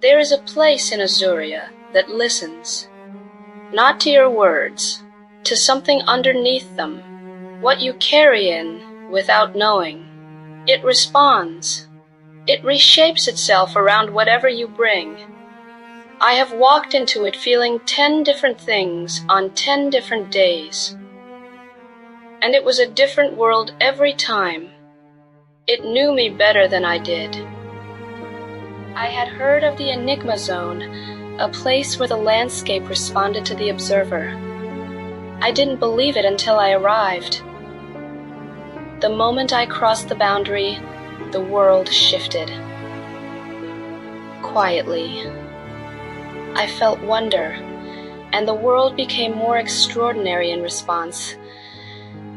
There is a place in Azuria that listens, not to your words, to something underneath them, what you carry in without knowing. It responds. It reshapes itself around whatever you bring. I have walked into it feeling 10 different things on 10 different days. And it was a different world every time. It knew me better than I did. I had heard of the Enigma Zone, a place where the landscape responded to the observer. I didn't believe it until I arrived. The moment I crossed the boundary, the world shifted. Quietly, I felt wonder, and the world became more extraordinary in response,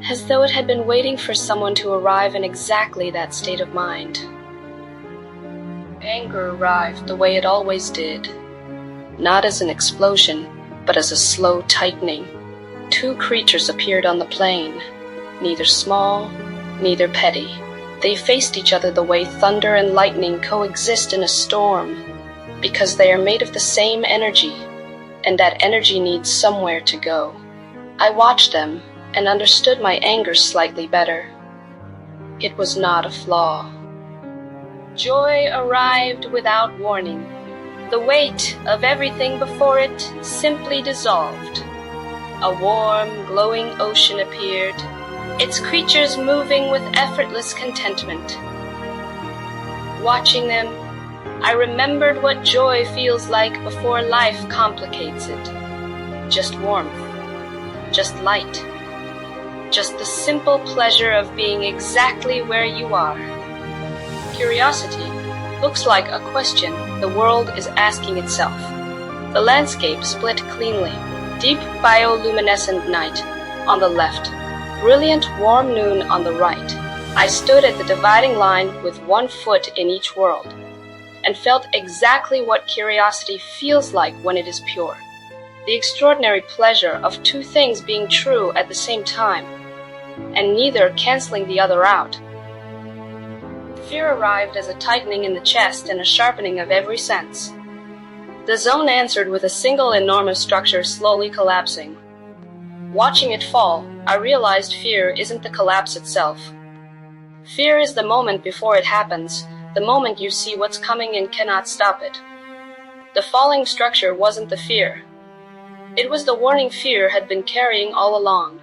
as though it had been waiting for someone to arrive in exactly that state of mind. Anger arrived the way it always did, not as an explosion, but as a slow tightening. 2 creatures appeared on the plain, neither small, neither petty. They faced each other the way thunder and lightning coexist in a storm, because they are made of the same energy, and that energy needs somewhere to go. I watched them and understood my anger slightly better. It was not a flaw. Joy arrived without warning. The weight of everything before it simply dissolved. A warm, glowing ocean appeared, its creatures moving with effortless contentment. Watching them, I remembered what joy feels like before life complicates it. Just warmth, just light, just the simple pleasure of being exactly where you are. Curiosity looks like a question the world is asking itself. The landscape split cleanly. Deep bioluminescent night on the left, brilliant warm noon on the right. I stood at the dividing line with 1 foot in each world, and felt exactly what curiosity feels like when it is pure. The extraordinary pleasure of 2 things being true at the same time, and neither canceling the other out. Fear arrived as a tightening in the chest and a sharpening of every sense. The zone answered with a single enormous structure slowly collapsing. Watching it fall, I realized fear isn't the collapse itself. Fear is the moment before it happens, the moment you see what's coming and cannot stop it. The falling structure wasn't the fear. It was the warning fear had been carrying all along.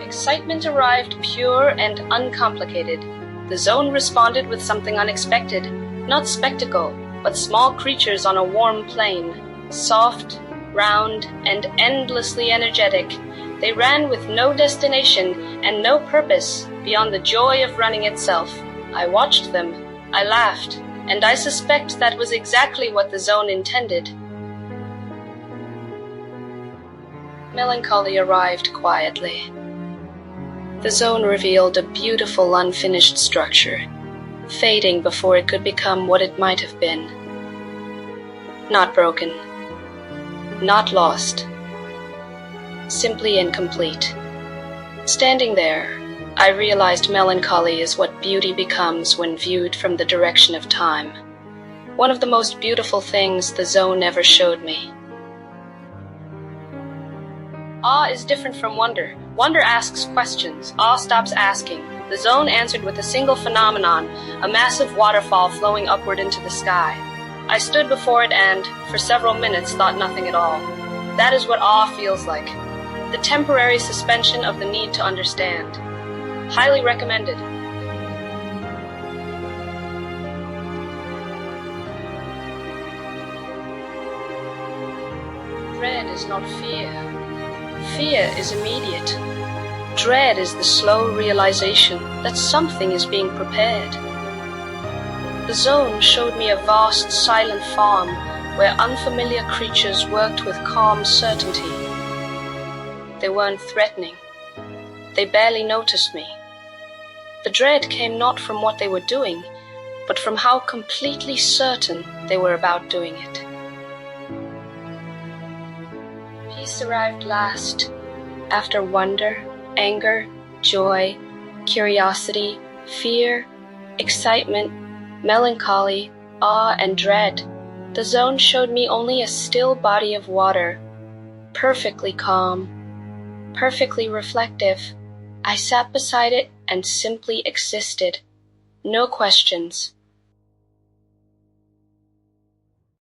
Excitement arrived pure and uncomplicated. The zone responded with something unexpected, not spectacle, but small creatures on a warm plain, soft, round, and endlessly energetic. They ran with no destination and no purpose beyond the joy of running itself. I watched them, I laughed, and I suspect that was exactly what the zone intended. Melancholy arrived quietly. The zone revealed a beautiful unfinished structure, fading before it could become what it might have been. Not broken, not lost, simply incomplete. Standing there, I realized melancholy is what beauty becomes when viewed from the direction of time. One of the most beautiful things the zone ever showed me. Awe is different from wonder. Wonder asks questions. Awe stops asking. The zone answered with a single phenomenon, a massive waterfall flowing upward into the sky. I stood before it and, for several minutes, thought nothing at all. That is what awe feels like. The temporary suspension of the need to understand. Highly recommended. Dread is not fear. Fear is immediate. Dread is the slow realization that something is being prepared. The zone showed me a vast, silent farm where unfamiliar creatures worked with calm certainty. They weren't threatening. They barely noticed me. The dread came not from what they were doing, but from how completely certain they were about doing it. Peace arrived last, after wonder, anger, joy, curiosity, fear, Excitement, melancholy, awe, and dread. The zone showed me only a still body of water, perfectly calm, perfectly reflective. I sat beside it and simply existed. No questions,